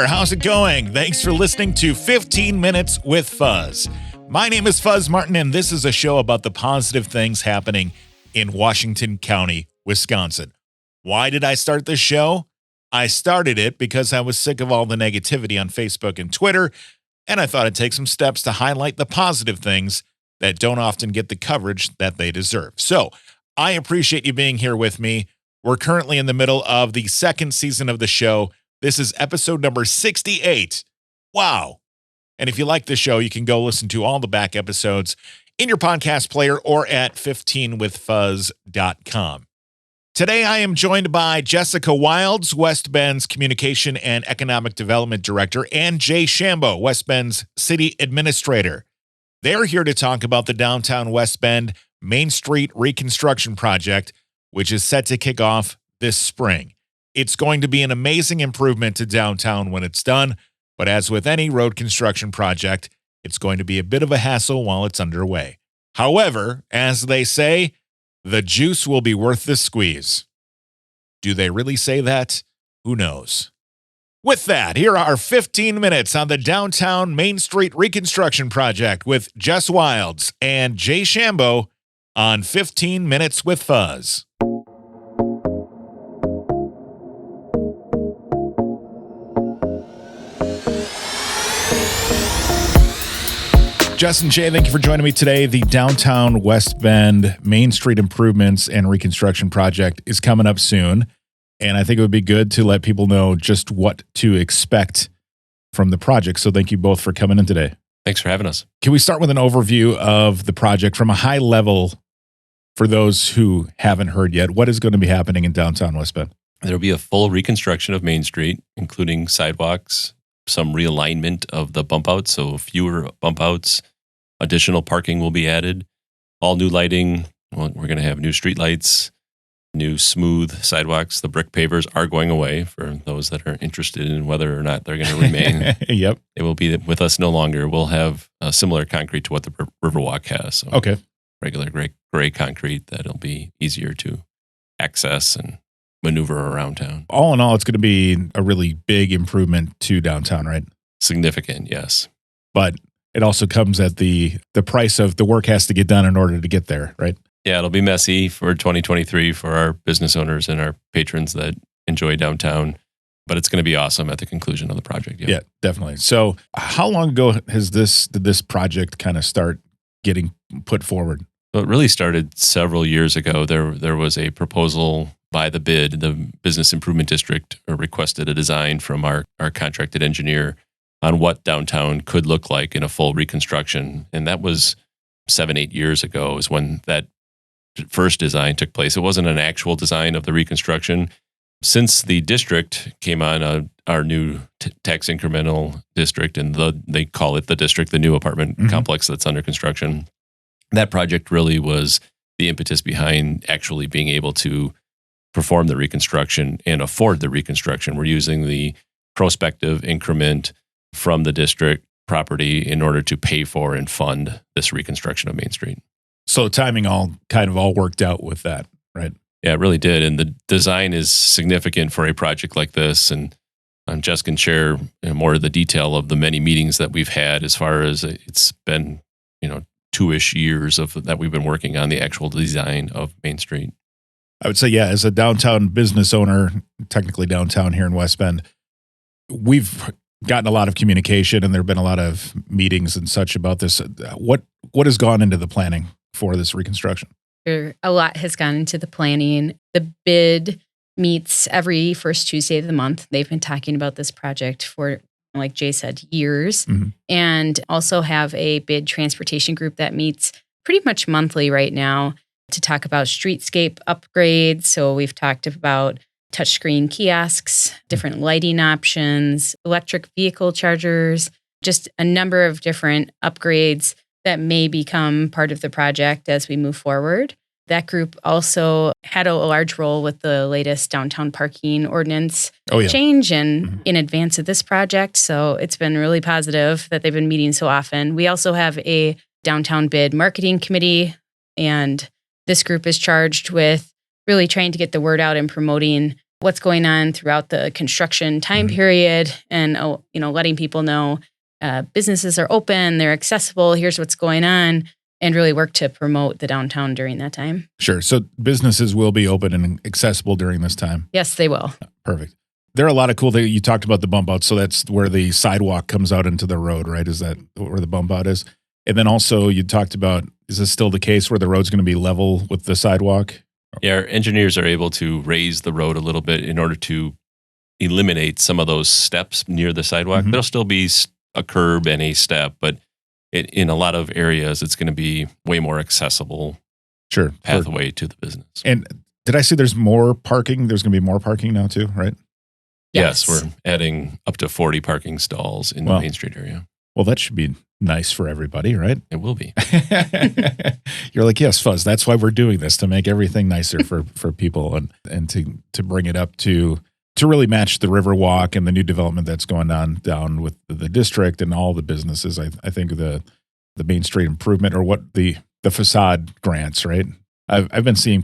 How's it going? Thanks for listening to 15 Minutes with Fuzz. My name is Fuzz Martin, and this is a show about the positive things happening in Washington County, Wisconsin. Why did I start this show? I started it because I was sick of all the negativity on Facebook and Twitter, and I thought I'd take some steps to highlight the positive things that don't often get the coverage that they deserve. So I appreciate you being here with me. We're currently in the middle of the second season of the show. This is episode number 68. Wow. And if you like this show, you can go listen to all the back episodes in your podcast player or at 15withfuzz.com. Today, I am joined by Jessica Wilds, West Bend's Communication and Economic Development Director, and Jay Shambeau, West Bend's City Administrator. They're here to talk about the Downtown West Bend Main Street Reconstruction Project, which is set to kick off this spring. It's going to be an amazing improvement to downtown when it's done, but as with any road construction project, it's going to be a bit of a hassle while it's underway. However, as they say, the juice will be worth the squeeze. Do they really say that? Who knows? With that, here are 15 minutes on the Downtown Main Street Reconstruction Project with Jess Wilds and Jay Shambeau on 15 Minutes with Fuzz. Jess and Jay, thank you for joining me today. The Downtown West Bend Main Street Improvements and Reconstruction Project is coming up soon, and I think it would be good to let people know just what to expect from the project. So thank you both for coming in today. Thanks for having us. Can we start with an overview of the project from a high level for those who haven't heard yet? What is going to be happening in Downtown West Bend? There will be a full reconstruction of Main Street, including sidewalks, some realignment of the bump outs, so fewer bump outs. Additional parking will be added. All new lighting. Well, we're going to have new street lights, new smooth sidewalks. The brick pavers are going away for those that are interested in whether or not they're going to remain. Yep. They will be with us no longer. We'll have a similar concrete to what the Riverwalk has. So okay. Regular gray concrete that'll be easier to access and maneuver around town. All in all, it's going to be a really big improvement to downtown, right? Significant, yes. But it also comes at the price of the work has to get done in order to get there, right? Yeah, it'll be messy for 2023 for our business owners and our patrons that enjoy downtown, but it's going to be awesome at the conclusion of the project. Yeah, definitely. So how long ago did this project kind of start getting put forward? So it really started several years ago. There was a proposal by the bid. The Business Improvement District requested a design from our contracted engineer on what downtown could look like in a full reconstruction. And that was 7-8 years ago is when that first design took place. It wasn't an actual design of the reconstruction. Since the district came on, our new tax incremental district, and they call it the district, the new apartment complex that's under construction, that project really was the impetus behind actually being able to perform the reconstruction and afford the reconstruction. We're using the prospective increment from the district property in order to pay for and fund this reconstruction of Main Street. So timing all worked out with that, right? Yeah, it really did. And the design is significant for a project like this. And Jess can share more of the detail of the many meetings that we've had as far as it's been, 2-ish years of that we've been working on the actual design of Main Street. I would say, yeah, as a downtown business owner, technically downtown here in West Bend, we've gotten a lot of communication and there have been a lot of meetings and such about this. What has gone into the planning for this reconstruction? A lot has gone into the planning. The bid meets every first Tuesday of the month. They've been talking about this project for, like Jay said, years, and also have a bid transportation group that meets pretty much monthly right now to talk about streetscape upgrades. So we've talked about touchscreen kiosks, different lighting options, electric vehicle chargers, just a number of different upgrades that may become part of the project as we move forward. That group also had a large role with the latest downtown parking ordinance change and in advance of this project. So it's been really positive that they've been meeting so often. We also have a downtown bid marketing committee, and this group is charged with really trying to get the word out and promoting what's going on throughout the construction time period, and letting people know businesses are open, they're accessible, here's what's going on, and really work to promote the downtown during that time. Sure. So businesses will be open and accessible during this time. Yes, they will. Perfect. There are a lot of cool things. You talked about the bump out. So that's where the sidewalk comes out into the road, right? Is that where the bump out is? And then also you talked about, is this still the case where the road's going to be level with the sidewalk? Yeah, our engineers are able to raise the road a little bit in order to eliminate some of those steps near the sidewalk. There'll still be a curb and a step, but in a lot of areas, it's going to be way more accessible pathway to the business. And did I see there's more parking? There's going to be more parking now too, right? Yes, we're adding up to 40 parking stalls in the Main Street area. Well, that should be nice for everybody, right? It will be. You're like, yes, Fuzz, that's why we're doing this, to make everything nicer for people and to bring it up to really match the Riverwalk and the new development that's going on down with the district and all the businesses. I think the Main Street improvement, or what the facade grants, right? I've been seeing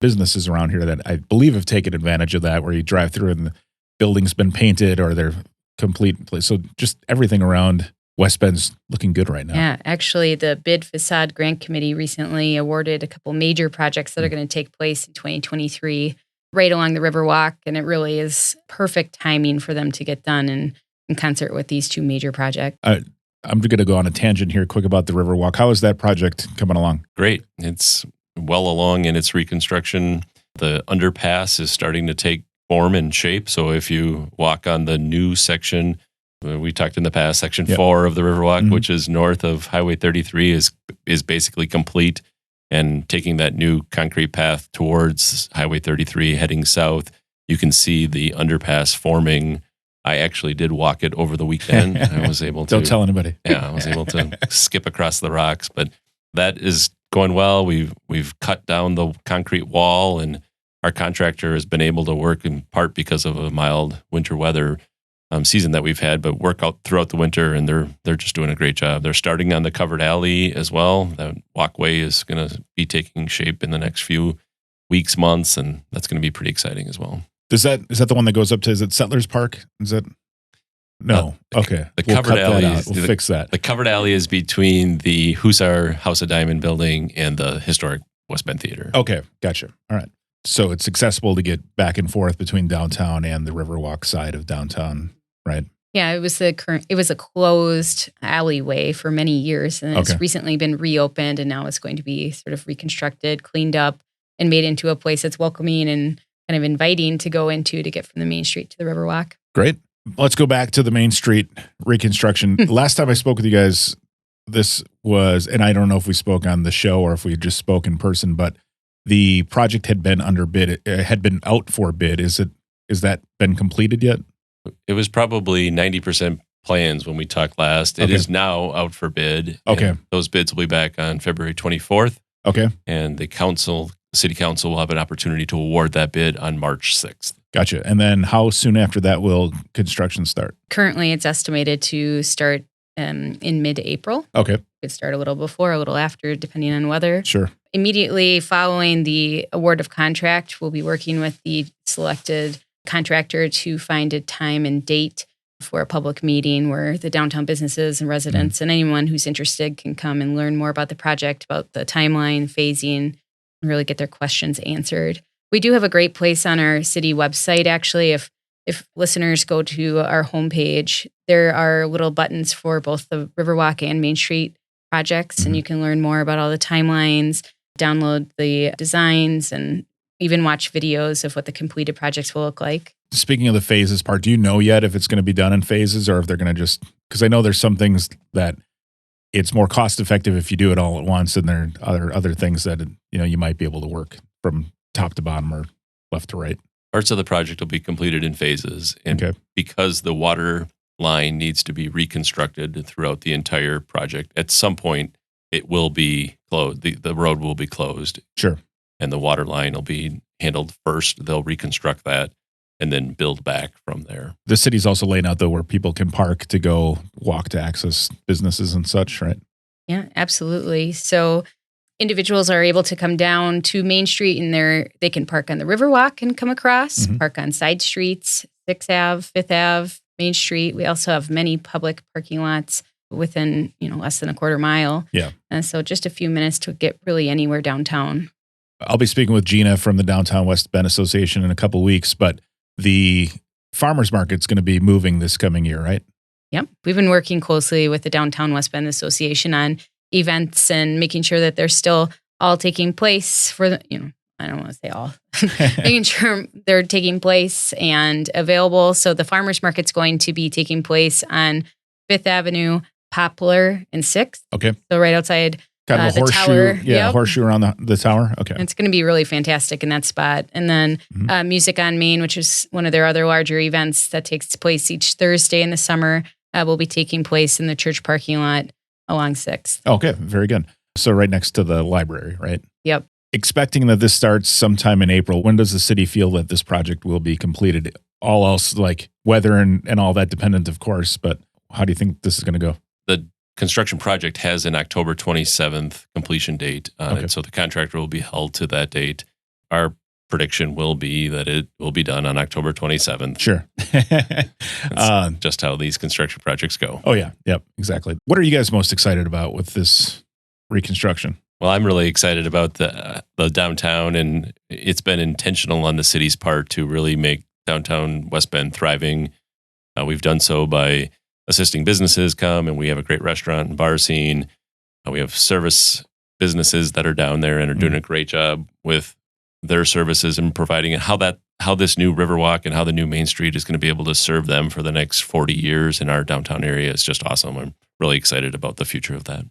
businesses around here that I believe have taken advantage of that, where you drive through and the building's been painted or they're complete. So just everything around West Bend's looking good right now. Yeah, actually, the Bid Facade Grant Committee recently awarded a couple major projects that are going to take place in 2023 right along the Riverwalk, and it really is perfect timing for them to get done in concert with these two major projects. I'm going to go on a tangent here quick about the Riverwalk. How is that project coming along? Great. It's well along in its reconstruction. The underpass is starting to take form and shape. So if you walk on the new section, we talked in the past, section 4 of the Riverwalk, which is north of Highway 33, is basically complete, and taking that new concrete path towards Highway 33 heading south, you can see the underpass forming. I actually did walk it over the weekend. I was able to. Don't tell anybody. Yeah, I was able to skip across the rocks, but that is going well. We've cut down the concrete wall, and our contractor has been able to work, in part because of a mild winter weather season that we've had, but work out throughout the winter, and they're just doing a great job. They're starting on the covered alley as well. That walkway is going to be taking shape in the next few weeks, months, and that's going to be pretty exciting as well. Is that the one that goes up to, is it Settlers Park? Is that? No. Okay. The covered alley. We'll fix that. The covered alley is between the Hussar House of Diamond building and the historic West Bend Theater. Okay. Gotcha. All right. So it's accessible to get back and forth between downtown and the Riverwalk side of downtown, right? Yeah, it was a closed alleyway for many years, and it's recently been reopened, and now it's going to be sort of reconstructed, cleaned up, and made into a place that's welcoming and kind of inviting to go into to get from the Main Street to the Riverwalk. Great. Let's go back to the Main Street reconstruction. Last time I spoke with you guys, this was, and I don't know if we spoke on the show or if we just spoke in person, but the project had been under bid, had been out for bid. Is that been completed yet? It was probably 90% plans when we talked last. It is now out for bid. Okay. Those bids will be back on February 24th. Okay. And the city council will have an opportunity to award that bid on March 6th. Gotcha. And then how soon after that will construction start? Currently, it's estimated to start in mid-April. Okay. Could start a little before, a little after, depending on weather. Sure. Immediately following the award of contract, we'll be working with the selected contractor to find a time and date for a public meeting where the downtown businesses and residents and anyone who's interested can come and learn more about the project, about the timeline, phasing, and really get their questions answered. We do have a great place on our city website, actually. If listeners go to our homepage, there are little buttons for both the Riverwalk and Main Street projects, and you can learn more about all the timelines, download the designs, and even watch videos of what the completed projects will look like. Speaking of the phases part, do you know yet if it's going to be done in phases or if they're going to just, because I know there's some things that it's more cost effective if you do it all at once, and there are other things that you might be able to work from top to bottom or left to right. Parts of the project will be completed in phases, and because the water line needs to be reconstructed throughout the entire project, at some point it will be closed. The road will be closed. Sure. And the water line will be handled first. They'll reconstruct that and then build back from there. The city's also laying out, though, where people can park to go walk to access businesses and such, right? Yeah, absolutely. So individuals are able to come down to Main Street and they can park on the Riverwalk and come across, park on side streets, 6th Ave, 5th Ave, Main Street. We also have many public parking lots within, less than a quarter mile. Yeah. And so just a few minutes to get really anywhere downtown. I'll be speaking with Gina from the Downtown West Bend Association in a couple of weeks, but the farmers market's going to be moving this coming year, right? Yep. We've been working closely with the Downtown West Bend Association on events and making sure that they're still all taking place for the, I don't want to say all, making sure they're taking place and available. So the farmers market's going to be taking place on 5th Avenue, Poplar, and 6th. Okay. So right outside kind of a the horseshoe. tower. Yeah, Yep. horseshoe around the tower. Okay. It's going to be really fantastic in that spot. And then Music on Main, which is one of their other larger events that takes place each Thursday in the summer, will be taking place in the church parking lot along 6th. Okay, very good. So right next to the library, right? Yep. Expecting that this starts sometime in April, when does the city feel that this project will be completed? All else, like weather and all that dependent, of course, but how do you think this is going to go? The construction project has an October 27th completion date on it, so the contractor will be held to that date. Our prediction will be that it will be done on October 27th. Sure. That's just how these construction projects go. Oh, yeah. Yep, exactly. What are you guys most excited about with this reconstruction? Well, I'm really excited about the downtown, and it's been intentional on the city's part to really make downtown West Bend thriving. We've done so by assisting businesses come, and we have a great restaurant and bar scene. We have service businesses that are down there and are doing a great job with their services and providing how this new Riverwalk and how the new Main Street is going to be able to serve them for the next 40 years in our downtown area is just awesome. I'm really excited about the future of that.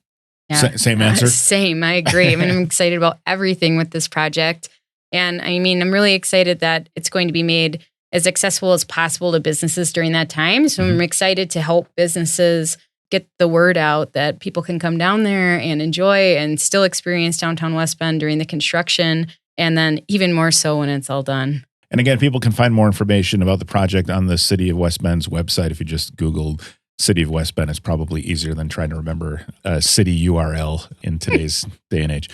Yeah. Same answer? Same. I agree. I'm excited about everything with this project. And I'm really excited that it's going to be made as accessible as possible to businesses during that time. So I'm excited to help businesses get the word out that people can come down there and enjoy and still experience downtown West Bend during the construction, and then even more so when it's all done. And again, people can find more information about the project on the City of West Bend's website. If you just Google City of West Bend, it's probably easier than trying to remember a city URL in today's day and age.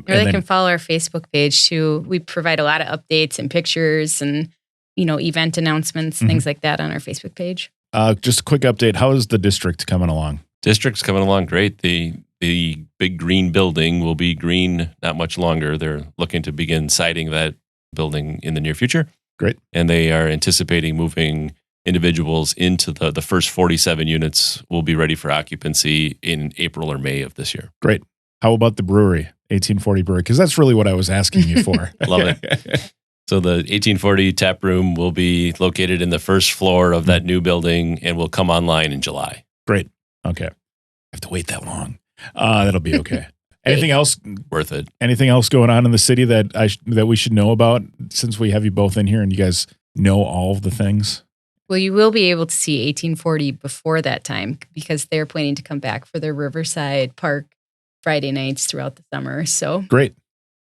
Or they can follow our Facebook page too. We provide a lot of updates and pictures and event announcements, things like that on our Facebook page. Just a quick update. How is the district coming along? District's coming along great. The big green building will be green not much longer. They're looking to begin siding that building in the near future. Great. And they are anticipating moving individuals into the first 47 units will be ready for occupancy in April or May of this year. Great. How about the brewery, 1840 Brewery? Because that's really what I was asking you for. Love it. So the 1840 tap room will be located in the first floor of that new building and will come online in July. Great. Okay. I have to wait that long. That'll be okay. Anything else? Worth it. Anything else going on in the city that we should know about, since we have you both in here and you guys know all of the things? Well, you will be able to see 1840 before that time because they're planning to come back for their Riverside Park Friday nights throughout the summer. So great.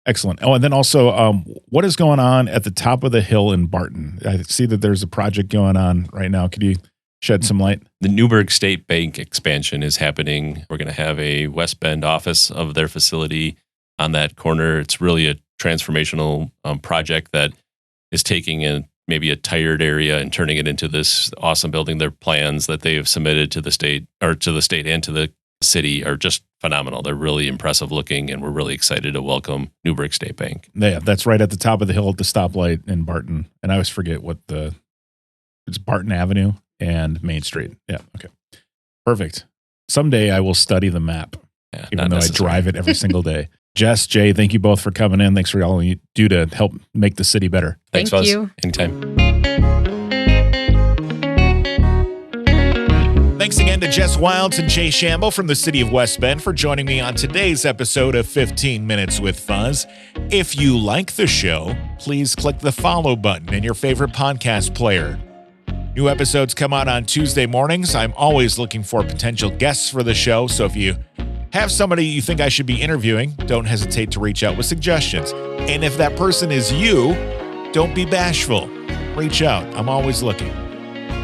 Excellent. Oh, and then also, what is going on at the top of the hill in Barton? I see that there's a project going on right now. Could you shed some light? The Newburgh State Bank expansion is happening. We're going to have a West Bend office of their facility on that corner. It's really a transformational project that is taking maybe a tired area and turning it into this awesome building. Their plans that they have submitted to the state and to the city are just phenomenal. They're really impressive looking, and we're really excited to welcome Newburgh State Bank. Yeah, that's right at the top of the hill at the stoplight in Barton. And I always forget it's Barton Avenue and Main Street. Yeah, okay. Perfect. Someday I will study the map, even though I drive it every single day. Jess, Jay, thank you both for coming in. Thanks for all you do to help make the city better. Thanks, Thank Fuzz. you. Anytime. Thanks again to Jess Wilds and Jay Shambeau from the City of West Bend for joining me on today's episode of 15 Minutes with Fuzz. If you like the show, please click the follow button in your favorite podcast player. New episodes come out on Tuesday mornings. I'm always looking for potential guests for the show, so if you have somebody you think I should be interviewing, don't hesitate to reach out with suggestions. And if that person is you, don't be bashful. Reach out. I'm always looking.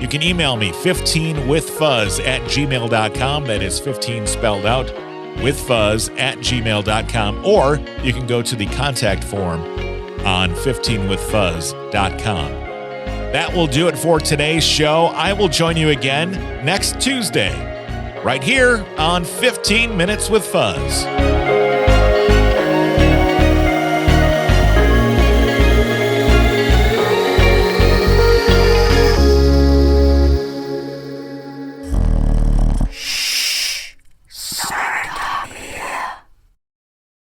You can email me 15withfuzz@gmail.com. That is 15 spelled out. 15withfuzz@gmail.com, or you can go to the contact form on 15withfuzz.com. That will do it for today's show. I will join you again next Tuesday, right here on 15 Minutes with Fuzz.